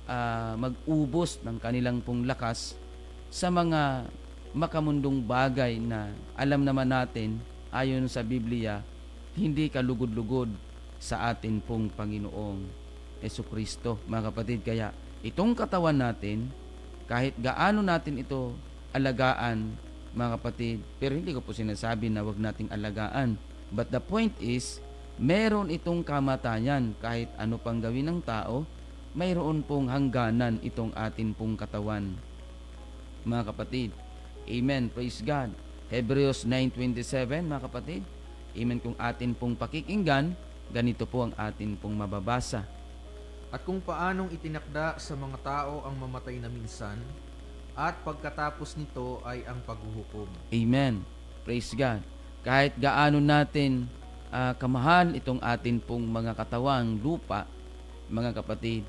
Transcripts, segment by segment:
mag-ubos ng kanilang pong lakas sa mga makamundong bagay na alam naman natin ayon sa Biblia hindi kalugod-lugod sa atin pong Panginoong Jesucristo, mga kapatid. Kaya itong katawan natin, kahit gaano natin ito alagaan, mga kapatid, pero hindi ko po sinasabi na wag nating alagaan, but the point is meron itong kamatayan. Kahit ano pang gawin ng tao, mayroon pong hangganan itong atin pong katawan, mga kapatid. Amen. Praise God. Hebrews 9:27, mga kapatid. Amen. Kung atin pong pakikinggan, ganito po ang atin pong mababasa. At kung paanong itinakda sa mga tao ang mamatay na minsan, at pagkatapos nito ay ang paghuhukom. Amen. Praise God. Kahit gaano natin kamahal itong atin pong mga katawang lupa, mga kapatid,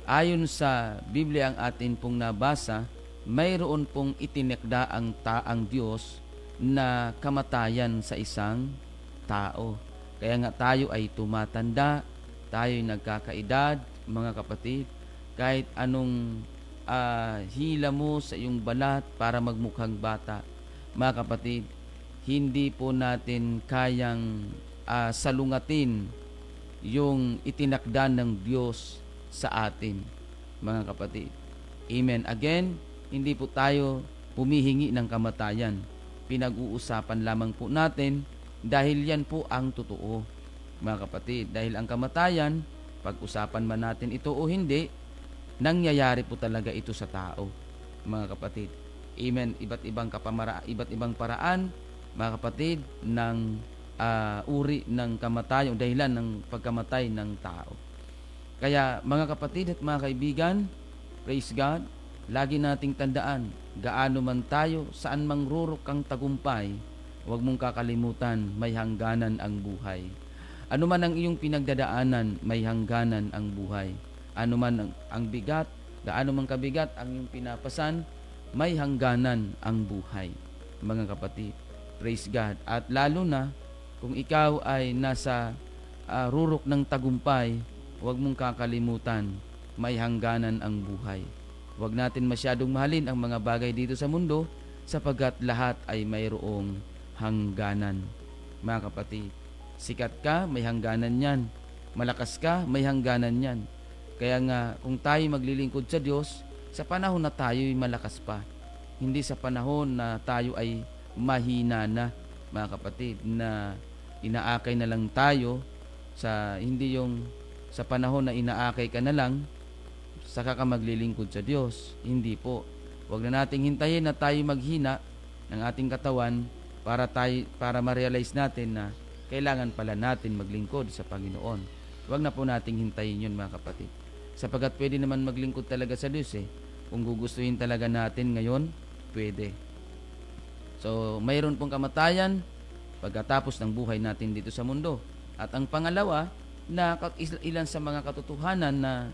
ayon sa Biblia ang atin pong nabasa, mayroon pong itinakda ang taang Diyos na kamatayan sa isang tao. Kaya nga tayo ay tumatanda, tayo ay nagkakaedad, mga kapatid. Kahit anong hila mo sa iyong balat para magmukhang bata, mga kapatid, hindi po natin kayang salungatin yung itinakda ng Diyos sa atin, mga kapatid. Amen. Again, hindi po tayo humihingi ng kamatayan. Pinag-uusapan lamang po natin dahil yan po ang totoo, mga kapatid. Dahil ang kamatayan, pag-usapan man natin ito o hindi, nangyayari po talaga ito sa tao, mga kapatid. Amen. Iba't ibang paraan, mga kapatid, ng uri ng kamatayan, dahilan ng pagkamatay ng tao. Kaya mga kapatid at mga kaibigan, praise God, lagi nating tandaan, gaano man tayo, saan mang rurok ang tagumpay, huwag mong kakalimutan, may hangganan ang buhay. Ano man ang iyong pinagdadaanan, may hangganan ang buhay. Ano man ang bigat, gaano man kabigat ang iyong pinapasan, may hangganan ang buhay, mga kapatid. Praise God. At lalo na, kung ikaw ay nasa rurok ng tagumpay, huwag mong kakalimutan, may hangganan ang buhay. Huwag natin masyadong mahalin ang mga bagay dito sa mundo sapagkat lahat ay mayroong hangganan, mga kapatid. Sikat ka, may hangganan yan. Malakas ka, may hangganan yan. Kaya nga, kung tayo maglilingkod sa Diyos, sa panahon na tayo ay malakas pa, hindi sa panahon na tayo ay mahina na, mga kapatid, na inaakay na lang tayo, hindi yung sa panahon na inaakay ka na lang, saka ka maglilingkod sa Diyos. Hindi po. Huwag na nating hintayin na tayo maghina ng ating katawan para ma-realize natin na kailangan pala natin maglingkod sa Panginoon. Huwag na po nating hintayin yun, mga kapatid. Sapagat pwede naman maglingkod talaga sa Diyos eh. Kung gugustuhin talaga natin ngayon, pwede. So, mayroon pong kamatayan pagkatapos ng buhay natin dito sa mundo. At ang pangalawa, na ilan sa mga katotohanan na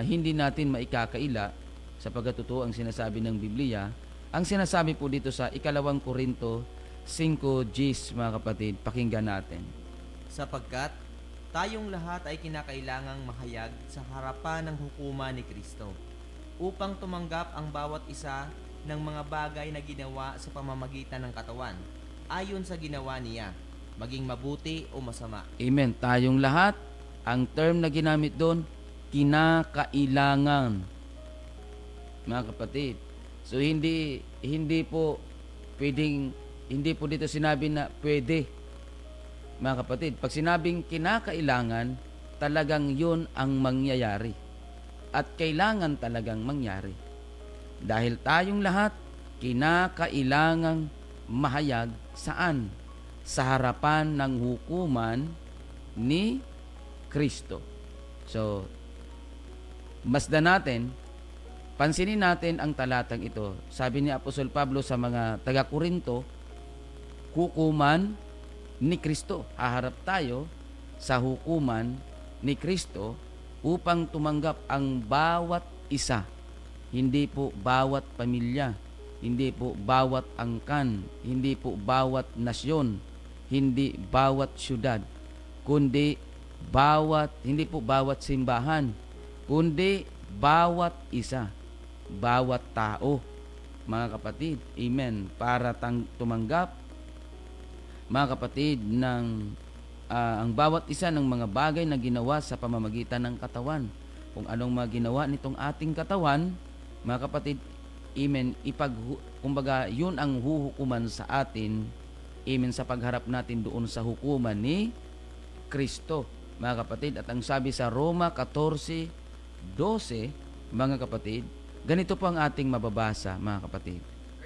hindi natin maikakaila sapagkat totoo ang sinasabi ng Biblia. Ang sinasabi po dito sa 2 Korinto 5:10, mga kapatid, pakinggan natin. Sapagkat tayong lahat ay kinakailangang mahayag sa harapan ng hukuman ni Kristo upang tumanggap ang bawat isa ng mga bagay na ginawa sa pamamagitan ng katawan ayon sa ginawa niya, maging mabuti o masama. Amen. Tayong lahat, ang term na ginamit doon, kinakailangan, mga kapatid. So hindi po pwedeng, hindi po dito sinabi na pwede, mga kapatid. Pag sinabing kinakailangan, talagang yun ang mangyayari. At kailangan talagang mangyari. Dahil tayong lahat, kinakailangang mahayag saan? Sa harapan ng hukuman ni Kristo. So, masdan natin, pansinin natin ang talatang ito. Sabi ni Apostol Pablo sa mga taga-Korinto, hukuman ni Kristo. Haharap tayo sa hukuman ni Kristo upang tumanggap ang bawat isa. Hindi po bawat pamilya, hindi po bawat angkan, hindi po bawat nasyon, hindi bawat syudad, kundi hindi po bawat simbahan, kundi bawat isa, bawat tao, mga kapatid. Amen. Para tumanggap, mga kapatid, ng ang bawat isa ng mga bagay na ginawa sa pamamagitan ng katawan. Kung anong mga ginawa nitong ating katawan, mga kapatid, amen, kumbaga, yun ang huhukuman sa atin, amen, sa pagharap natin doon sa hukuman ni Kristo, mga kapatid. At ang sabi sa Roma 14:12, mga kapatid, ganito po ang ating mababasa, mga kapatid.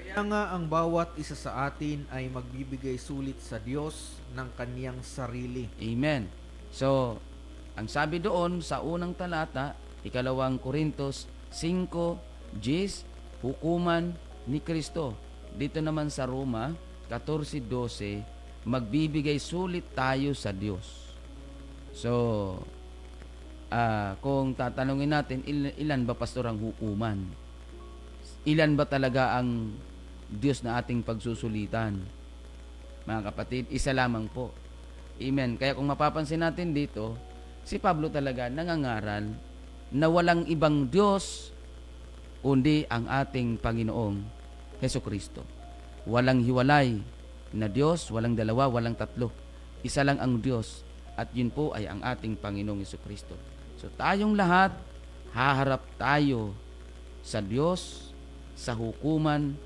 Kaya nga ang bawat isa sa atin ay magbibigay sulit sa Diyos ng kaniyang sarili. Amen. So, ang sabi doon sa unang talata, 2 Korintos 5:10, hukuman ni Kristo. Dito naman sa Roma 14:12, magbibigay sulit tayo sa Diyos. So, kung tatanungin natin, ilan ba, pastor, ang hukuman? Ilan ba talaga ang Diyos na ating pagsusulitan? Mga kapatid, isa lamang po. Amen. Kaya kung mapapansin natin dito, si Pablo talaga nangangaral na walang ibang Diyos kundi ang ating Panginoong Hesukristo. Walang hiwalay na Diyos, walang dalawa, walang tatlo. Isa lang ang Diyos, at yun po ay ang ating Panginoong Hesukristo. So tayong lahat, haharap tayo sa Diyos sa hukuman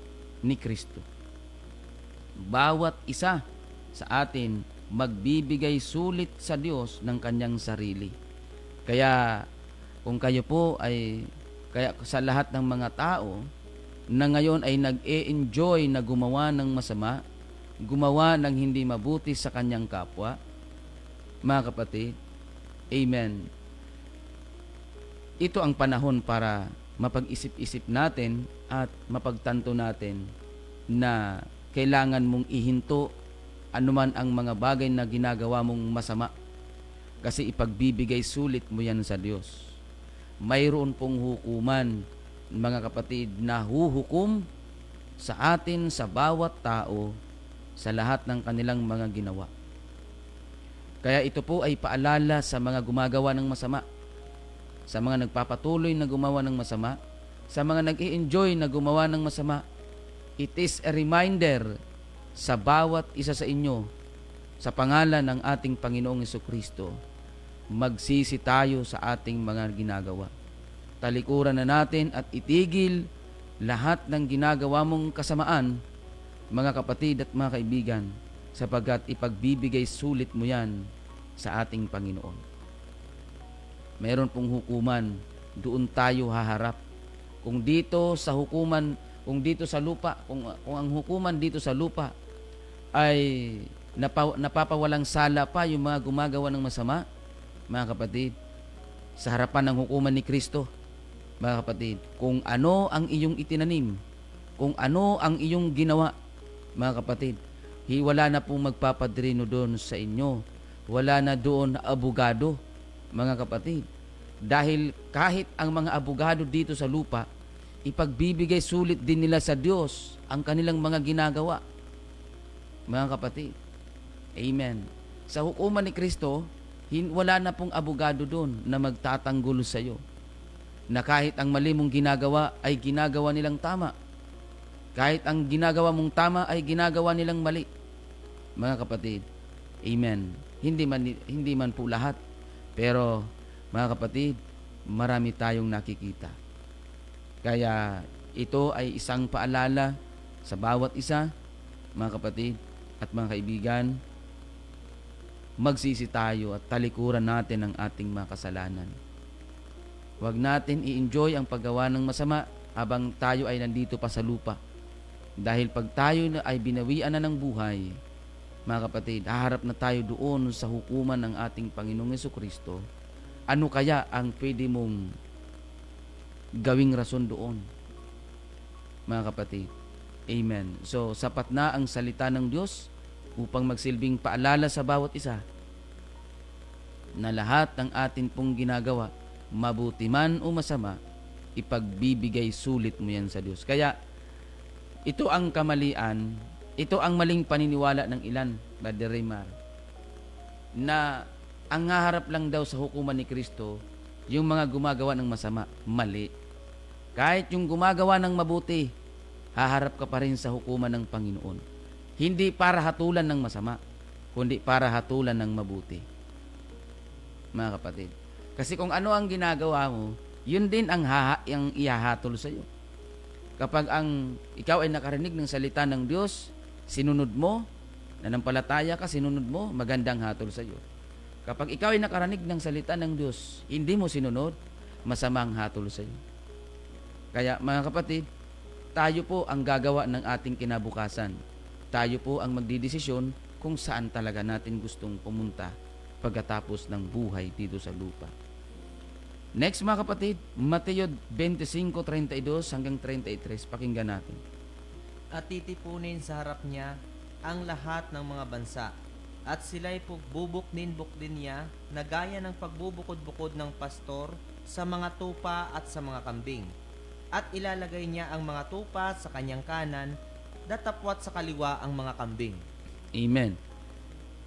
ni Kristo. Bawat isa sa atin magbibigay sulit sa Diyos ng kanyang sarili. Kaya kung kayo po ay, kaya sa lahat ng mga tao na ngayon ay nag-e-enjoy na gumawa ng masama, gumawa ng hindi mabuti sa kanyang kapwa, mga kapatid, amen, ito ang panahon para mapag-isip-isip natin at mapagtanto natin na kailangan mong ihinto anuman ang mga bagay na ginagawa mong masama, kasi ipagbibigay sulit mo yan sa Diyos. Mayroon pong hukuman, mga kapatid, na huhukom sa atin, sa bawat tao, sa lahat ng kanilang mga ginawa. Kaya ito po ay paalala sa mga gumagawa ng masama, sa mga nagpapatuloy na gumawa ng masama, sa mga nag-i-enjoy na gumawa ng masama. It is a reminder sa bawat isa sa inyo, sa pangalan ng ating Panginoong Hesukristo, magsisi tayo sa ating mga ginagawa. Talikuran na natin at itigil lahat ng ginagawa mong kasamaan, mga kapatid at mga kaibigan, sapagkat ipagbibigay sulit mo yan sa ating Panginoon. Mayroon pong hukuman, doon tayo haharap. Kung dito sa hukuman, kung dito sa lupa, kung ang hukuman dito sa lupa ay napapawalang sala pa yung mga gumagawa ng masama, mga kapatid, sa harapan ng hukuman ni Kristo, mga kapatid, kung ano ang iyong itinanim, kung ano ang iyong ginawa, mga kapatid, wala na pong magpapadrino doon sa inyo. Wala na doon na abogado, mga kapatid. Dahil kahit ang mga abogado dito sa lupa, ipagbibigay sulit din nila sa Diyos ang kanilang mga ginagawa, mga kapatid. Amen. Sa hukuman ni Kristo, wala na pong abogado doon na magtatanggol sa iyo, na kahit ang mali mong ginagawa ay ginagawa nilang tama, kahit ang ginagawa mong tama ay ginagawa nilang mali, mga kapatid. Amen. Hindi man po lahat, pero mga kapatid, marami tayong nakikita. Kaya ito ay isang paalala sa bawat isa, mga kapatid at mga kaibigan, magsisi tayo at talikuran natin ang ating mga kasalanan. Huwag natin i-enjoy ang paggawa ng masama habang tayo ay nandito pa sa lupa. Dahil pag tayo na ay binawian na ng buhay, mga kapatid, haharap na tayo doon sa hukuman ng ating Panginoong Hesukristo. Ano kaya ang pwede mong gawing rason doon, mga kapatid? Amen. So, sapat na ang salita ng Diyos upang magsilbing paalala sa bawat isa na lahat ng atin pong ginagawa, mabuti man o masama, ipagbibigay sulit mo yan sa Diyos. Kaya, ito ang kamalian, ito ang maling paniniwala ng ilan, Brother Raymar, na ang haharap lang daw sa hukuman ni Kristo Yung mga gumagawa ng masama, mali. Kahit yung gumagawa ng mabuti, haharap ka pa rin sa hukuman ng Panginoon. Hindi para hatulan ng masama, kundi para hatulan ng mabuti. Mga kapatid. Kasi kung ano ang ginagawa mo, yun din ang ihahatol sa iyo. Kapag ikaw ay nakarinig ng salita ng Diyos, sinunod mo, nanampalataya ka, sinunod mo, magandang hatol sa iyo. Kapag ikaw ay nakarinig ng salita ng Diyos, hindi mo sinunod, masamang hatol sa iyo. Kaya mga kapatid, tayo po ang gagawa ng ating kinabukasan. Tayo po ang magdidesisyon kung saan talaga natin gustong pumunta pagkatapos ng buhay dito sa lupa. Next mga kapatid, Mateo 25:32 hanggang 33. Pakinggan natin. At titipunin sa harap niya ang lahat ng mga bansa, at sila'y bubuknin-buknin niya na gaya ng pagbubukod-bukod ng pastor sa mga tupa at sa mga kambing. At ilalagay niya ang mga tupa sa kanyang kanan, datapwat sa kaliwa ang mga kambing. Amen.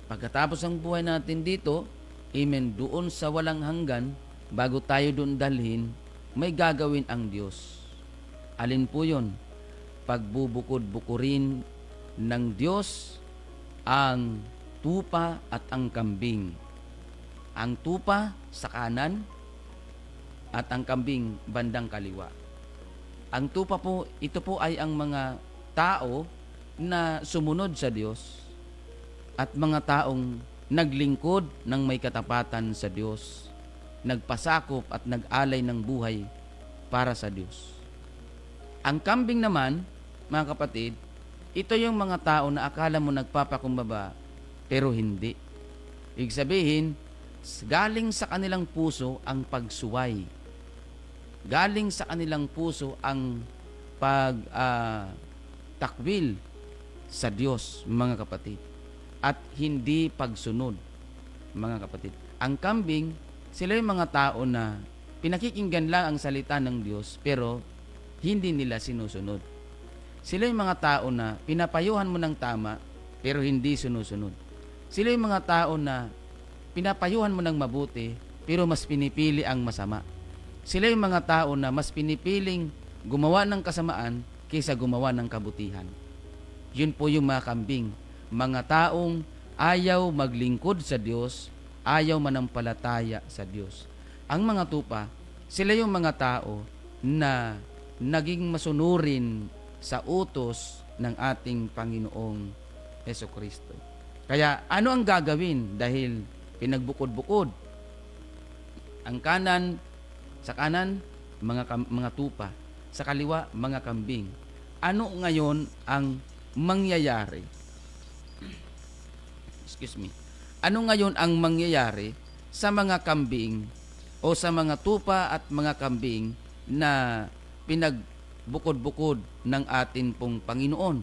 Pagkatapos ng buhay natin dito, amen, doon sa walang hanggan, bago tayo doon dalhin, may gagawin ang Diyos. Alin po yun? Pagbubukod-bukurin ng Diyos ang tupa at ang kambing. Ang tupa sa kanan at ang kambing bandang kaliwa. Ang tupa po, ito po ay ang mga tao na sumunod sa Diyos at mga taong naglingkod ng may katapatan sa Diyos, nagpasakop at nag-alay ng buhay para sa Diyos. Ang kambing naman, mga kapatid, ito yung mga tao na akala mo nagpapakumbaba, pero hindi. Ibig sabihin, galing sa kanilang puso ang pagsuway. Galing sa kanilang puso ang takwil sa Diyos, mga kapatid. At hindi pagsunod, mga kapatid. Ang kambing, sila yung mga tao na pinakikinggan lang ang salita ng Diyos, pero hindi nila sinusunod. Sila yung mga tao na pinapayuhan mo ng tama, pero hindi sinusunod. Sila yung mga tao na pinapayuhan mo ng mabuti, pero mas pinipili ang masama. Sila yung mga tao na mas pinipiling gumawa ng kasamaan kaysa gumawa ng kabutihan. Yun po yung mga kambing. Mga taong ayaw maglingkod sa Diyos, ayaw manampalataya sa Diyos. Ang mga tupa, sila yung mga tao na naging masunurin sa utos ng ating Panginoong Hesukristo. Kaya ano ang gagawin dahil pinagbukod-bukod? Ang kanan, sa kanan, mga tupa. Sa kaliwa, mga kambing. Ano ngayon ang mangyayari? Excuse me. Ano ngayon ang mangyayari sa mga kambing o sa mga tupa at mga kambing na pinagbukod-bukod ng atin pong Panginoon?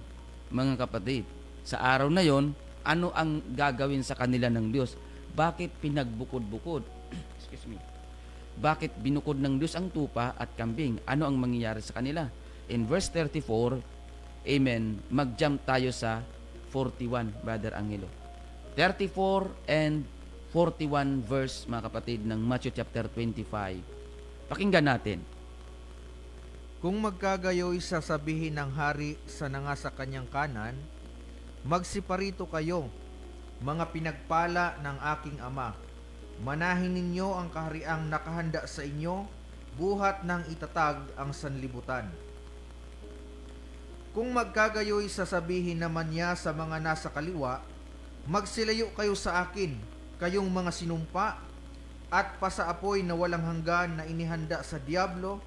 Mga kapatid, sa araw na yon, ano ang gagawin sa kanila ng Diyos? Bakit pinagbukod-bukod? Excuse me. Bakit binukod ng Diyos ang tupa at kambing? Ano ang mangyayari sa kanila? In verse 34, amen, mag-jump tayo sa 41, Brother Angelo. 34 and 41 verse, mga kapatid, ng Matthew chapter 25. Pakinggan natin. Kung magkagayoy sasabihin ng hari sa nanga sa kanyang kanan, magsiparito kayo, mga pinagpala ng aking ama. Manahin ninyo ang kahariang nakahanda sa inyo, buhat ng itatag ang sanlibutan. Kung magkagayoy sasabihin naman niya sa mga nasa kaliwa, magsilayo kayo sa akin, kayong mga sinumpa, at pasaapoy na walang hanggan na inihanda sa diablo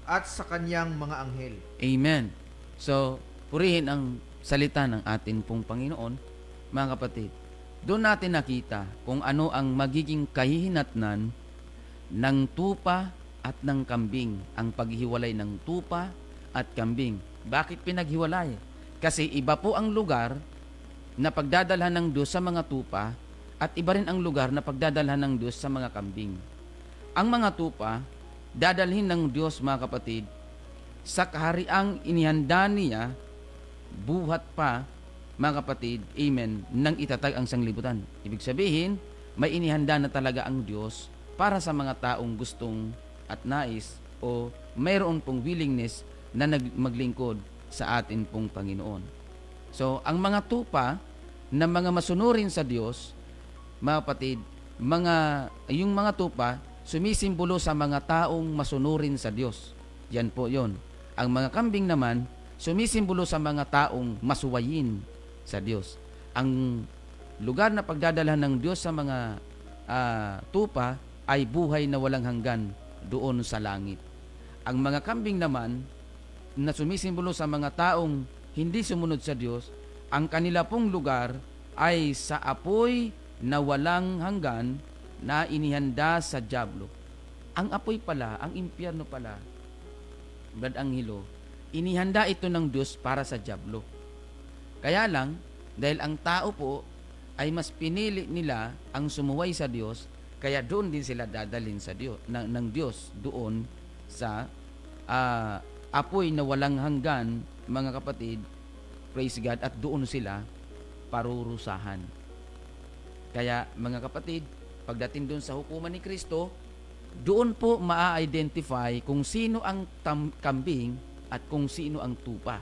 at sa kanyang mga anghel. Amen. So, purihin ang salita ng atin pong Panginoon, mga kapatid. Doon natin nakita kung ano ang magiging kahihinatnan ng tupa at ng kambing, ang paghihiwalay ng tupa at kambing. Bakit pinaghiwalay? Kasi iba po ang lugar na pagdadalhan ng Diyos sa mga tupa at iba rin ang lugar na pagdadalhan ng Diyos sa mga kambing. Ang mga tupa, dadalhin ng Diyos, mga kapatid, sa kahariang inihanda niya, buhat pa, mga kapatid, amen, nang itatag ang sanglibutan. Ibig sabihin, may inihanda na talaga ang Diyos para sa mga taong gustong at nais o mayroon pong willingness na maglingkod sa atin pong Panginoon. So, ang mga tupa na mga masunurin sa Diyos, mga kapatid, yung mga tupa, sumisimbolo sa mga taong masunurin sa Diyos. Yan po yon. Ang mga kambing naman, sumisimbolo sa mga taong masuwayin sa Diyos. Ang lugar na pagdadalhan ng Diyos sa mga tupa ay buhay na walang hanggan doon sa langit. Ang mga kambing naman na sumisimbolo sa mga taong hindi sumunod sa Diyos, ang kanila pong lugar ay sa apoy na walang hanggan na inihanda sa dyablo. Ang apoy pala, ang impyerno pala, Brad Angelo, inihanda ito ng Diyos para sa dyablo. Kaya lang, dahil ang tao po ay mas pinili nila ang sumuway sa Diyos, kaya doon din sila dadalhin sa Diyos, ng Diyos doon sa apoy na walang hanggan, mga kapatid, praise God, at doon sila parurusahan. Kaya mga kapatid, pagdating doon sa hukuman ni Kristo, doon po maa-identify kung sino ang kambing at kung sino ang tupa.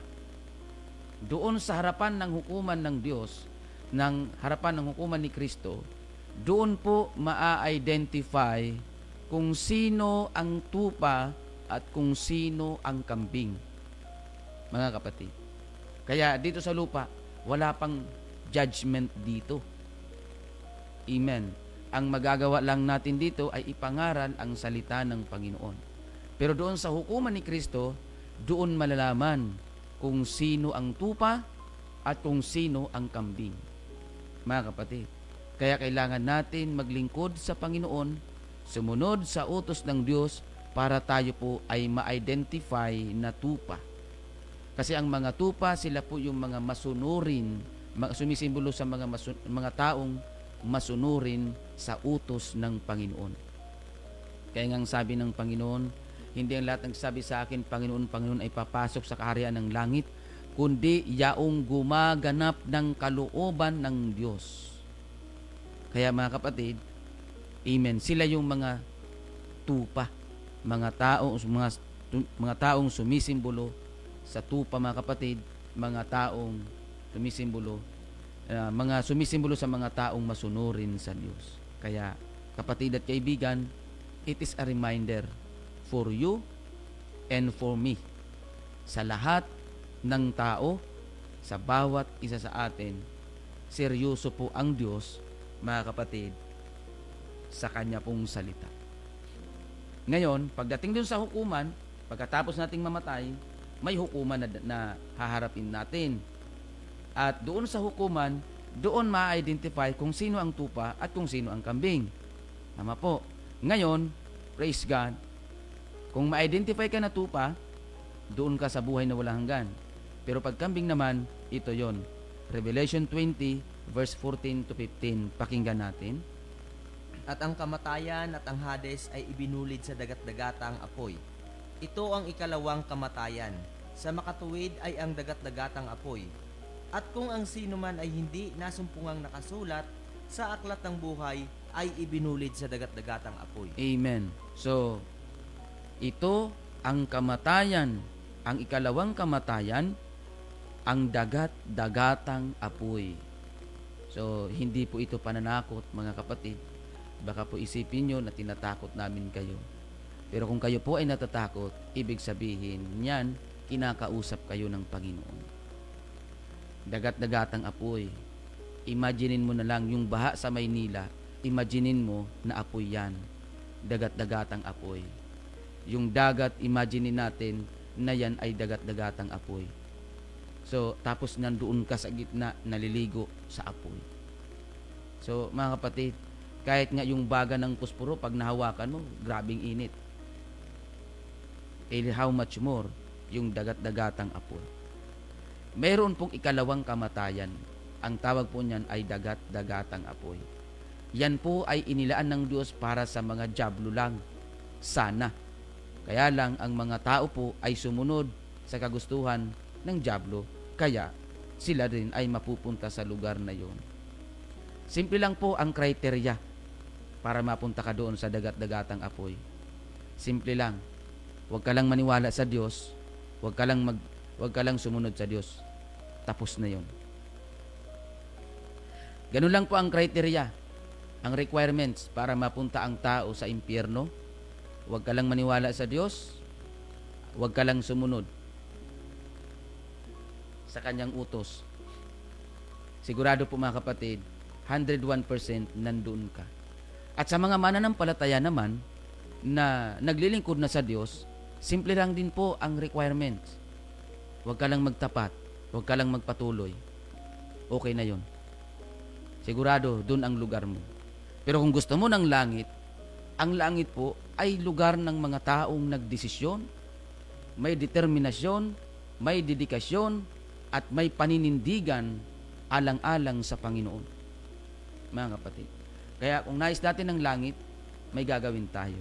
Doon sa harapan ng hukuman ng Diyos, ng harapan ng hukuman ni Kristo, doon po maa-identify kung sino ang tupa at kung sino ang kambing, mga kapatid. Kaya dito sa lupa, wala pang judgment dito. Amen. Ang magagawa lang natin dito ay ipangaral ang salita ng Panginoon. Pero doon sa hukuman ni Kristo, doon malalaman kung sino ang tupa at kung sino ang kambing, mga kapatid. Kaya kailangan natin maglingkod sa Panginoon, sumunod sa utos ng Diyos para tayo po ay ma-identify na tupa. Kasi ang mga tupa, sila po yung mga masunurin, sumisimbolo sa mga taong masunurin sa utos ng Panginoon. Kaya nga sabi ng Panginoon, hindi ang lahat ng sabi sa akin, Panginoon, Panginoon, ay papasok sa kaharian ng langit, kundi yaong gumaganap ng kalooban ng Diyos. Kaya mga kapatid, amen, sila yung mga tupa, mga taong sumisimbolo sa tupa, mga kapatid, mga taong sumisimbolo sa mga taong masunurin sa Diyos. Kaya kapatid at kaibigan, it is a reminder for you and for me, sa lahat ng tao, sa bawat isa sa atin, seryoso po ang Diyos, mga kapatid, sa Kanya pong salita. Ngayon, pagdating dun sa hukuman, pagkatapos nating mamatay, may hukuman na haharapin natin. At doon sa hukuman, doon ma-identify kung sino ang tupa at kung sino ang kambing. Tama po. Ngayon, praise God, kung ma-identify ka na tupa, doon ka sa buhay na walang hanggan. Pero pag kambing naman, ito yon. Revelation 20, verse 14 to 15. Pakinggan natin. At ang kamatayan at ang Hades ay ibinulid sa dagat-dagatang apoy. Ito ang ikalawang kamatayan. Sa makatuwid ay ang dagat-dagatang apoy. At kung ang sino man ay hindi nasumpungang nakasulat sa aklat ng buhay, ay ibinulid sa dagat-dagatang apoy. Amen. So, ito ang kamatayan, ang ikalawang kamatayan, ang dagat-dagatang apoy. So, hindi po ito pananakot, mga kapatid. Baka po isipin nyo na tinatakot namin kayo. Pero kung kayo po ay natatakot, ibig sabihin niyan, kinakausap kayo ng Panginoon. Dagat-dagatang apoy. Imaginin mo na lang yung baha sa Maynila, imaginin mo na apoy yan. Dagat-dagatang apoy. Yung dagat, imaginin natin na yan ay dagat-dagatang apoy. So, tapos nandoon ka sa gitna, naliligo sa apoy. So, mga kapatid, kahit nga yung baga ng puspuro, pag nahawakan mo, grabing init. How much more yung dagat-dagatang apoy. Meron pong ikalawang kamatayan. Ang tawag po niyan ay dagat-dagatang apoy. Yan po ay inilaan ng Diyos para sa mga dyablo lang. Sana. Kaya lang ang mga tao po ay sumunod sa kagustuhan ng dyablo. Kaya sila rin ay mapupunta sa lugar na yon. Simple lang po ang kriteria. para mapunta ka doon sa dagat-dagatang apoy. Simple lang. Huwag ka lang maniwala sa Diyos, huwag ka lang sumunod sa Diyos. Tapos na 'yon. Ganun lang po ang criteria, ang requirements para mapunta ang tao sa impyerno. Huwag ka lang maniwala sa Diyos, huwag ka lang sumunod sa kanyang utos. Sigurado po mga kapatid, 101% nandun ka. At sa mga mananampalataya naman na naglilingkod na sa Diyos, simple lang din po ang requirements. Huwag ka lang magtapat, huwag ka lang magpatuloy. Okay na yon. Sigurado, dun ang lugar mo. Pero kung gusto mo ng langit, ang langit po ay lugar ng mga taong nagdesisyon, may determinasyon, may dedikasyon, at may paninindigan alang-alang sa Panginoon. Mga kapatid. Kaya kung nais natin ng langit, may gagawin tayo.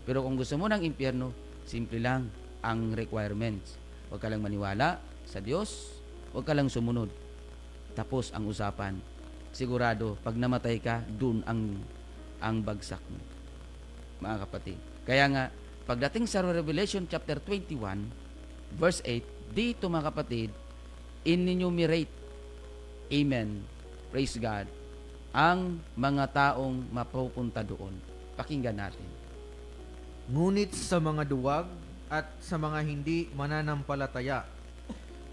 Pero kung gusto mo ng impyerno, simple lang ang requirements. Huwag ka lang maniwala sa Diyos, huwag ka lang sumunod. Tapos ang usapan. Sigurado, pag namatay ka, dun ang bagsak mo. Mga kapatid. Kaya nga, pagdating sa Revelation chapter 21, verse 8, dito mga kapatid, enumerate, amen, praise God, ang mga taong mapupunta doon. Pakinggan natin. Ngunit sa mga duwag at sa mga hindi mananampalataya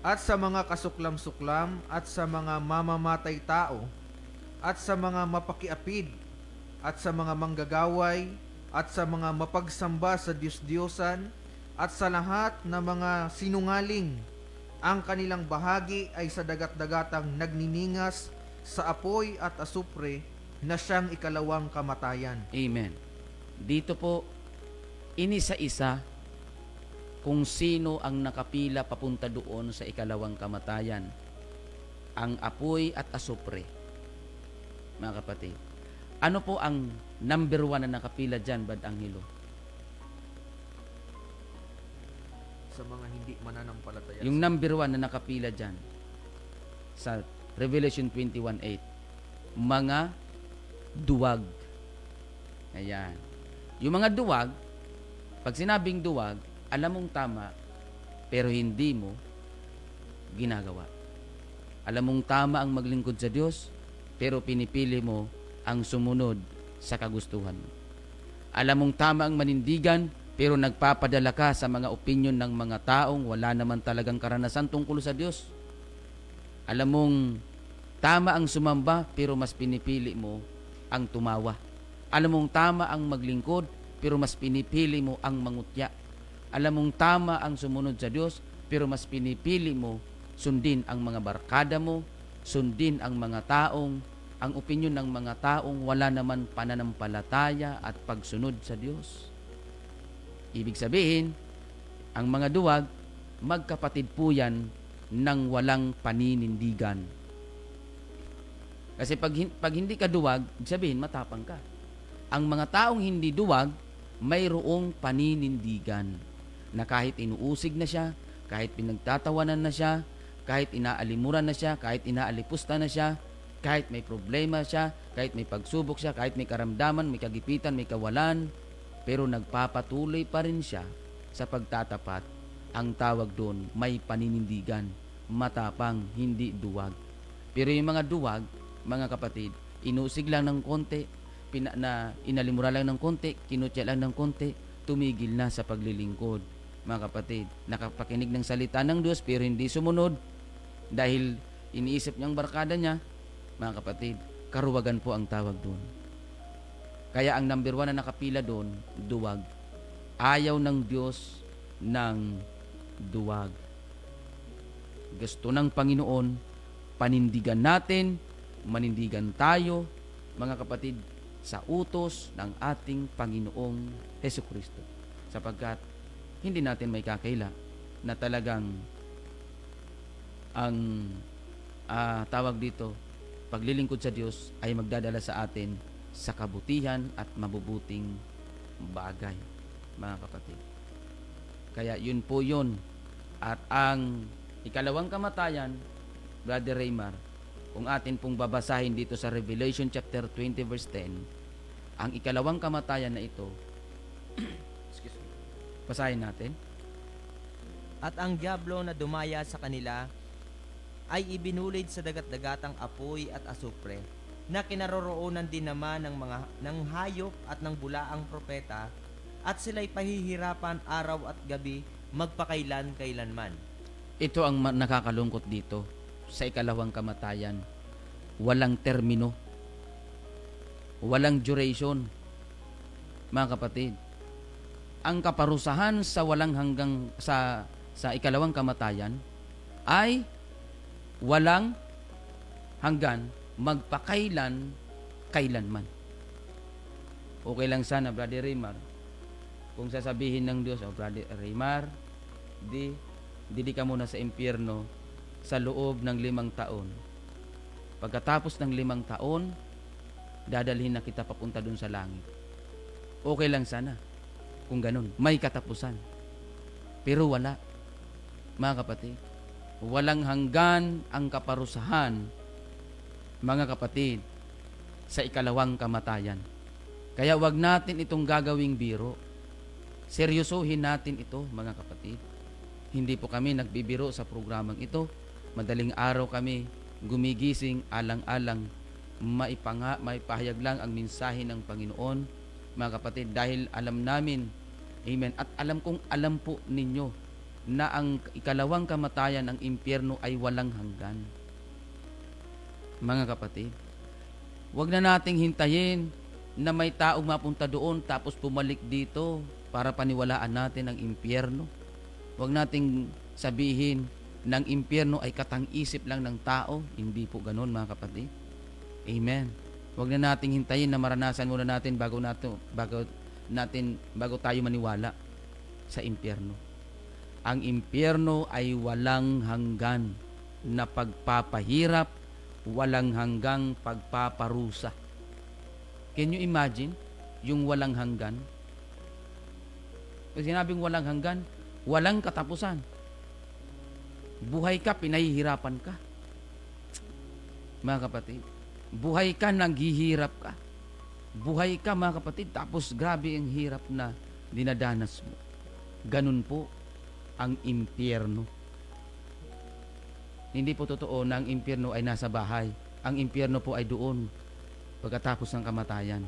at sa mga kasuklam-suklam at sa mga mamamatay tao at sa mga mapakiapid at sa mga manggagaway at sa mga mapagsamba sa Diyos-Diyosan at sa lahat na mga sinungaling, ang kanilang bahagi ay sa dagat-dagatang nagniningas sa apoy at asupre na siyang ikalawang kamatayan. Amen. Dito po, inisa-isa kung sino ang nakapila papunta doon sa ikalawang kamatayan. Ang apoy at asupre. Mga kapatid. Ano po ang number 1 na nakapila dyan, Bad Angelo? Sa mga hindi mananampalataya. Yung number 1 na nakapila dyan sa Revelation 21:8. Mga duwag. Ayan. Yung mga duwag, pag sinabing duwag, alam mong tama, pero hindi mo ginagawa. Alam mong tama ang maglingkod sa Diyos, pero pinipili mo ang sumunod sa kagustuhan mo. Alam mong tama ang manindigan, pero nagpapadala ka sa mga opinyon ng mga taong wala naman talagang karanasan tungkol sa Diyos. Alam mong tama ang sumamba, pero mas pinipili mo ang tumawa. Alam mong tama ang maglingkod, pero mas pinipili mo ang mangutya. Alam mong tama ang sumunod sa Diyos, pero mas pinipili mo sundin ang mga barkada mo, sundin ang mga taong, ang opinyon ng mga taong wala naman pananampalataya at pagsunod sa Diyos. Ibig sabihin, ang mga duwag, magkapatid po yan ng walang paninindigan. Kasi pag hindi ka duwag, sabihin matapang ka. Ang mga taong hindi duwag, mayroong paninindigan na kahit inuusig na siya, kahit pinagtatawanan na siya, kahit inaalimuran na siya, kahit inaalipusta na siya, kahit may problema siya, kahit may pagsubok siya, kahit may karamdaman, may kagipitan, may kawalan, pero nagpapatuloy pa rin siya sa pagtatapat. Ang tawag doon, may paninindigan, matapang, hindi duwag. Pero yung mga duwag, mga kapatid, inusig lang ng konti, inalimura lang ng konti, kinutya lang ng konti, tumigil na sa paglilingkod. Mga kapatid, nakapakinig ng salita ng Diyos pero hindi sumunod dahil iniisip niyang barkada niya. Mga kapatid, karuwagan po ang tawag doon. Kaya ang number 1 na nakapila doon, duwag. Ayaw ng Diyos ng duwag. Gusto ng Panginoon, panindigan natin, manindigan tayo, mga kapatid, sa utos ng ating Panginoong Hesukristo. Sapagkat hindi natin may kakaila na talagang ang tawag dito, paglilingkod sa Diyos ay magdadala sa atin sa kabutihan at mabubuting bagay, mga kapatid. Kaya yun po yun. At ang ikalawang kamatayan, Brother Raymar, kung atin pong babasahin dito sa Revelation chapter 20 verse 10, Ang ikalawang kamatayan na ito, excuse me, basahin natin. At ang diablo na dumaya sa kanila ay ibinulid sa dagat-dagatang apoy at asupre, na kinaroroonan din naman ng hayop at ng bulaang propeta, at sila'y pahihirapan araw at gabi magpakailan-kailanman. Ito ang nakakalungkot dito sa ikalawang kamatayan. Walang termino. Walang duration. Mga kapatid, ang kaparusahan sa walang hanggang sa ikalawang kamatayan ay walang hanggan, magpakailan kailanman. Okay lang sana, Brother Raymar, kung sasabihin ng Diyos, Brother Raymar, di ka muna sa impyerno sa loob ng 5 taon. Pagkatapos ng 5 taon, dadalhin na kita papunta dun sa langit. Okay lang sana kung ganun, may katapusan. Pero wala, mga kapatid. Walang hanggan ang kaparusahan, mga kapatid, sa ikalawang kamatayan. Kaya wag natin itong gagawing biro. Seryosohin natin ito, mga kapatid. Hindi po kami nagbibiro sa programang ito. Madaling araw kami gumigising alang-alang maipahayag lang ang mensahe ng Panginoon, mga kapatid, dahil alam namin, amen, at alam kong alam po ninyo na ang ikalawang kamatayan, ang impyerno, ay walang hanggan. Mga kapatid, wag na nating hintayin na may taong mapunta doon tapos pumalik dito para paniwalaan natin ang impyerno. Wag nating sabihin ng impyerno ay katang-isip lang ng tao. Hindi po ganoon, mga kapatid. Amen. Wag na nating hintayin na maranasan muna natin bago tayo maniwala sa impyerno. Ang impyerno ay walang hanggan na pagpapahirap, walang hanggang pagpaparusa. Can you imagine yung walang hanggan? Pag sinabing walang hanggan, walang katapusan. Buhay ka, pinahihirapan ka. Mga kapatid, buhay ka, naghihirap ka. Buhay ka, mga kapatid, tapos grabe ang hirap na dinadanas mo. Ganun po ang impyerno. Hindi po totoo na ang impyerno ay nasa bahay. Ang impyerno po ay doon pagkatapos ng kamatayan.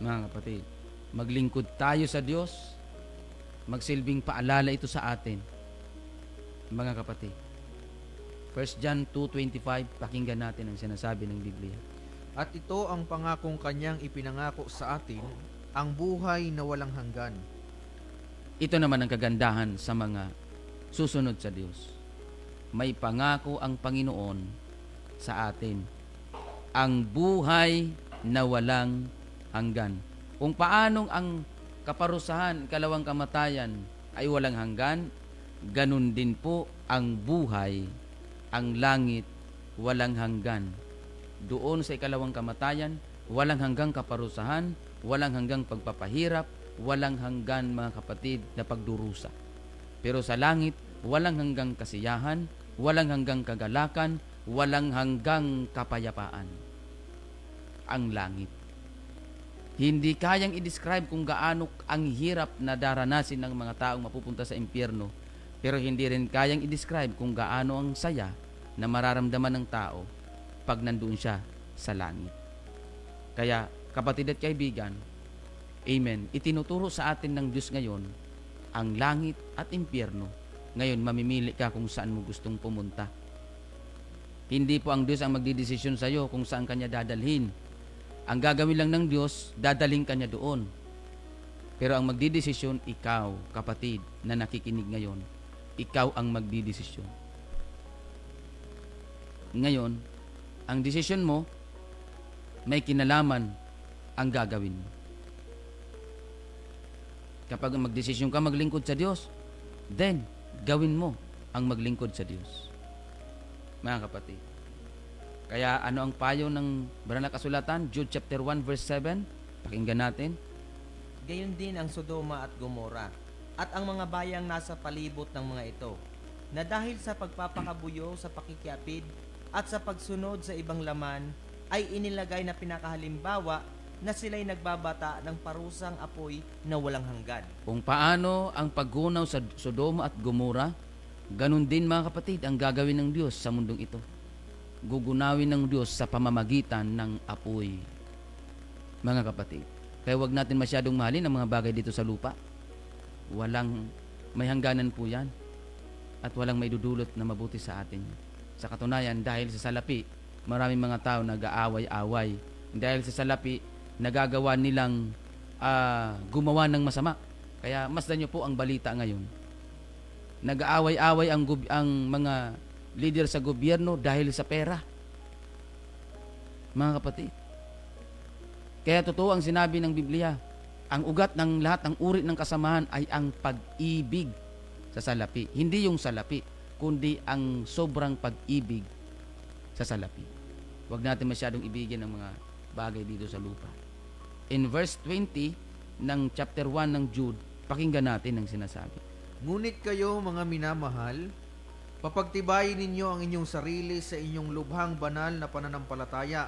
Mga kapatid, maglingkod tayo sa Diyos. Magsilbing paalala ito sa atin, mga kapatid. 1 John 2:25, pakinggan natin ang sinasabi ng Biblia. At ito ang pangakong kanyang ipinangako sa atin, ang buhay na walang hanggan. Ito naman ang kagandahan sa mga susunod sa Diyos. May pangako ang Panginoon sa atin, ang buhay na walang hanggan. Kung paanong ang kaparusahan, ikalawang kamatayan ay walang hanggan, ganun din po ang buhay, ang langit, walang hanggan. Doon sa ikalawang kamatayan, walang hanggang kaparusahan, walang hanggang pagpapahirap, walang hanggan, mga kapatid, na pagdurusa. Pero sa langit, walang hanggang kasiyahan, walang hanggang kagalakan, walang hanggang kapayapaan. Ang langit. Hindi kayang i-describe kung gaano ang hirap na daranasin ng mga taong mapupunta sa impyerno, pero hindi rin kayang i-describe kung gaano ang saya na mararamdaman ng tao pag nandoon siya sa langit. Kaya, kapatid at kaibigan, amen, itinuturo sa atin ng Diyos ngayon ang langit at impyerno. Ngayon, mamimili ka kung saan mo gustong pumunta. Hindi po ang Diyos ang magdidesisyon sa iyo kung saan kanya dadalhin. Ang gagawin lang ng Diyos, dadaling kanya doon. Pero ang magdidesisyon, ikaw, kapatid, na nakikinig ngayon, ikaw ang magdidesisyon. Ngayon, ang desisyon mo, may kinalaman ang gagawin mo. Kapag magdesisyon ka maglingkod sa Diyos, then, gawin mo ang maglingkod sa Diyos. Mga kapatid. Kaya ano ang payo ng banal na kasulatan? Jude chapter 1 verse 7. Pakinggan natin. Gayon din ang Sodoma at Gomora at ang mga bayang nasa palibot ng mga ito, na dahil sa pagpapakabuyo sa pakikiapid at sa pagsunod sa ibang laman, ay inilagay na pinakahalimbawa na sila'y nagbabata ng parusang apoy na walang hanggan. Kung paano ang paggunaw sa Sodoma at Gomora, ganun din mga kapatid ang gagawin ng Diyos sa mundong ito. Gugunawin ng Diyos sa pamamagitan ng apoy. Mga kapatid, kaya wag natin masyadong mahalin ang mga bagay dito sa lupa. May hangganan po yan. At walang maidudulot na mabuti sa atin. Sa katunayan, dahil sa salapi, maraming mga tao nag-aaway-away. Dahil sa salapi, nagagawa nilang gumawa ng masama. Kaya masdan nyo po ang balita ngayon. Nag-aaway-away ang mga leader sa gobyerno dahil sa pera. Mga kapatid. Kaya totoo ang sinabi ng Biblia, ang ugat ng lahat ng uri ng kasamahan ay ang pag-ibig sa salapi. Hindi yung salapi, kundi ang sobrang pag-ibig sa salapi. Huwag natin masyadong ibigin ang mga bagay dito sa lupa. In verse 20 ng chapter 1 ng Jude, pakinggan natin ang sinasabi. Ngunit kayo, mga minamahal, papagtibayin ninyo ang inyong sarili sa inyong lubhang banal na pananampalataya,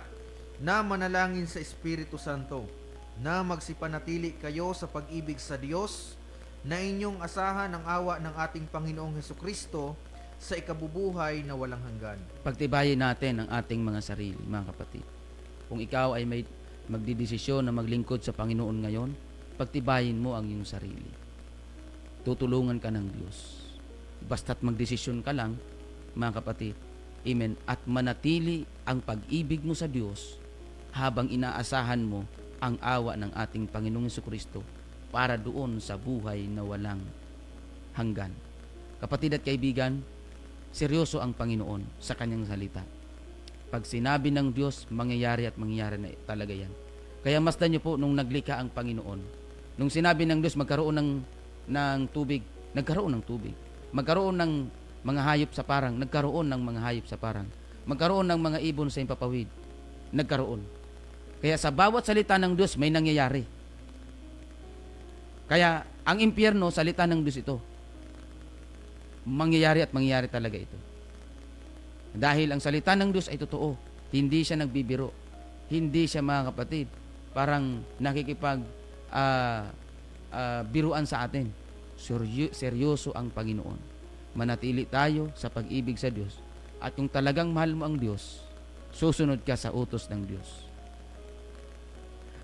na manalangin sa Espiritu Santo, na magsipanatili kayo sa pag-ibig sa Diyos, na inyong asahan ang awa ng ating Panginoong Hesukristo sa ikabubuhay na walang hanggan. Pagtibayin natin ang ating mga sarili, mga kapatid. Kung ikaw ay may magdidesisyon na maglingkod sa Panginoon ngayon, pagtibayin mo ang iyong sarili. Tutulungan ka ng Diyos. Basta't magdesisyon ka lang, mga kapatid, amen, at manatili ang pag-ibig mo sa Diyos habang inaasahan mo ang awa ng ating Panginoong Hesukristo para doon sa buhay na walang hanggan. Kapatid at kaibigan, seryoso ang Panginoon sa kanyang salita. Pag sinabi ng Diyos, mangyayari at mangyayari na talaga yan. Kaya masdan niyo po nung naglikha ang Panginoon. Nung sinabi ng Diyos magkaroon ng tubig, nagkaroon ng tubig. Magkaroon ng mga hayop sa parang, nagkaroon ng mga hayop sa parang. Magkaroon ng mga ibon sa impapawid, nagkaroon. Kaya sa bawat salita ng Diyos may nangyayari. Kaya ang impyerno, salita ng Diyos ito. Mangyayari at mangyayari talaga ito. Dahil ang salita ng Diyos ay totoo. Hindi siya nagbibiro. Hindi siya, mga kapatid, parang nakikipag biruan sa atin. Seryoso ang Panginoon. Manatili tayo sa pag-ibig sa Diyos. At kung talagang mahal mo ang Diyos, susunod ka sa utos ng Diyos.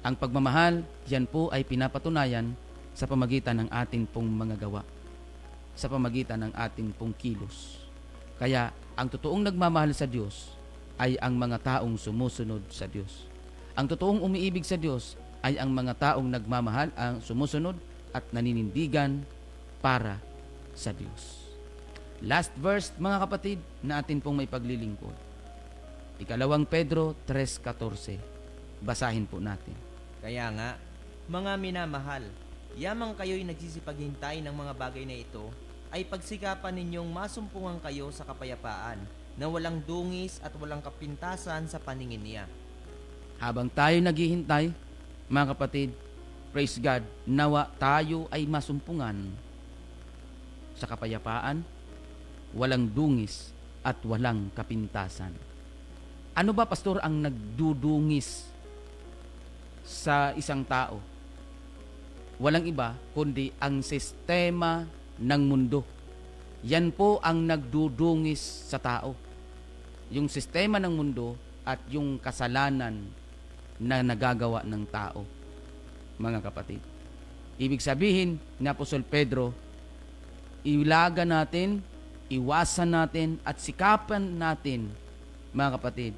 Ang pagmamahal, yan po ay pinapatunayan sa pamagitan ng ating pong mga gawa. Sa pamagitan ng ating pong kilos. Kaya, ang totoong nagmamahal sa Diyos ay ang mga taong sumusunod sa Diyos. Ang totoong umiibig sa Diyos ay ang mga taong nagmamahal, ang sumusunod at naninindigan para sa Diyos. Last verse, mga kapatid, na atin pong may paglilingkod. 2 Pedro 3:14. Basahin po natin. Kaya nga, mga minamahal, yamang kayo'y nagsisipaghintay ng mga bagay na ito, ay pagsikapan ninyong masumpungan kayo sa kapayapaan na walang dungis at walang kapintasan sa paningin niya. Habang tayo naghihintay, mga kapatid, praise God, nawa tayo ay masumpungan sa kapayapaan, walang dungis at walang kapintasan. Ano ba, pastor, ang nagdudungis sa isang tao? Walang iba kundi ang sistema ng mundo. Yan po ang nagdudungis sa tao. Yung sistema ng mundo at yung kasalanan na nagagawa ng tao, mga kapatid. Ibig sabihin ni Apostol Pedro, ilaga natin, iwasan natin at sikapan natin, mga kapatid,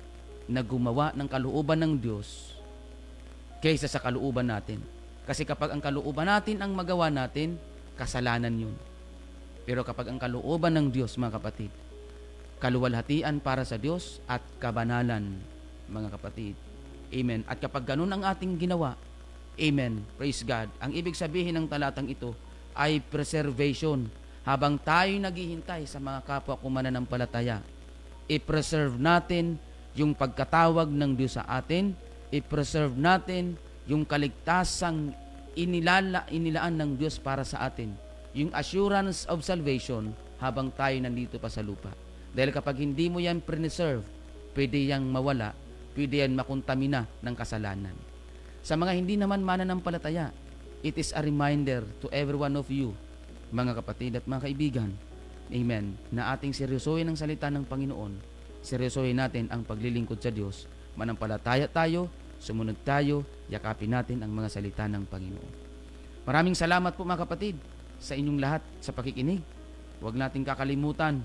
na gumawa ng kalooban ng Diyos kaysa sa kalooban natin. Kasi kapag ang kalooban natin ang magawa natin, kasalanan yun. Pero kapag ang kalooban ng Diyos, mga kapatid, kaluwalhatian para sa Diyos at kabanalan, mga kapatid. Amen. At kapag ganun ang ating ginawa, amen, praise God, ang ibig sabihin ng talatang ito ay preservation. Habang tayo naghihintay sa mga kapwa ko mananampalataya, i-preserve natin yung pagkatawag ng Diyos sa atin, i-preserve natin yung kaligtasang inilaan ng Diyos para sa atin, yung assurance of salvation habang tayo nandito pa sa lupa. Dahil kapag hindi mo yan preserve, pwede yang mawala, pwede yan makontamina ng kasalanan. Sa mga hindi naman mananampalataya, it is a reminder to every one of you, mga kapatid at mga kaibigan, amen, na ating seryosohin ang salita ng Panginoon, seryosohin natin ang paglilingkod sa Diyos, manampalataya tayo, sumunod tayo, yakapin natin ang mga salita ng Panginoon. Maraming salamat po mga kapatid sa inyong lahat sa pakikinig. Huwag nating kakalimutan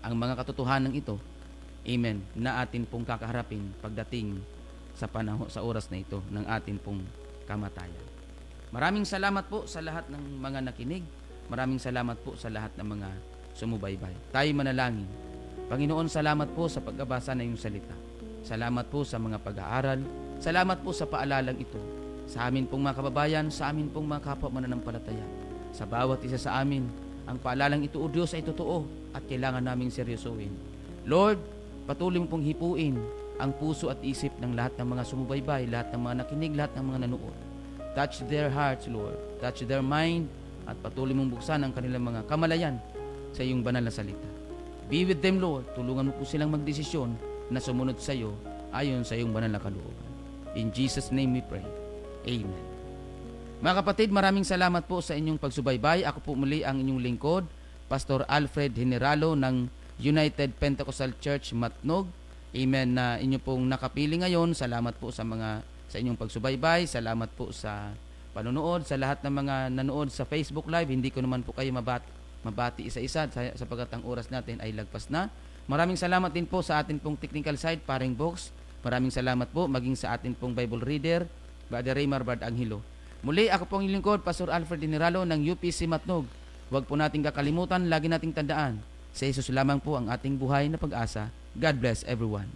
ang mga katotohanan ito, amen, na atin pong kakaharapin pagdating sa panahon, sa oras na ito ng atin pong kamatayan. Maraming salamat po sa lahat ng mga nakinig. Maraming salamat po sa lahat ng mga sumubaybay. Tayo manalangin. Panginoon, salamat po sa pagbabasa ng iyong salita. Salamat po sa mga pag-aaral. Salamat po sa paalalang ito. Sa amin pong mga kababayan, sa amin pong mga kapwa mananampalataya. Sa bawat isa sa amin, ang paalalang ito, O Diyos, ay totoo at kailangan naming seryosohin. Lord, patuloy mo pong hipuin ang puso at isip ng lahat ng mga sumubaybay, lahat ng mga nakinig, lahat ng mga nanood. Touch their hearts, Lord. Touch their mind at patuloy mong buksan ang kanilang mga kamalayan sa iyong banal na salita. Be with them, Lord. Tulungan mo po silang magdesisyon na sumunod sa iyo ayon sa iyong banal na kalooban. In Jesus' name we pray. Amen. Mga kapatid, maraming salamat po sa inyong pagsubaybay. Ako po muli ang inyong lingkod, Pastor Alfred Generalo ng United Pentecostal Church, Matnog. Amen, na inyo pong nakapili ngayon. Salamat po sa inyong pagsubaybay. Salamat po sa panonood, sa lahat ng mga nanood sa Facebook Live. Hindi ko naman po kayo mabati isa-isa sapagkat ang oras natin ay lagpas na. Maraming salamat din po sa atin pong technical side, Paring Box. Maraming salamat po maging sa atin pong Bible reader, Brother Raymar Bard Angelo. Muli, ako pong lingkod, Pastor Alfred Generalo ng UPC Matnog. Huwag po nating kakalimutan, lagi nating tandaan, sa Jesus lamang po ang ating buhay na pag-asa. God bless everyone.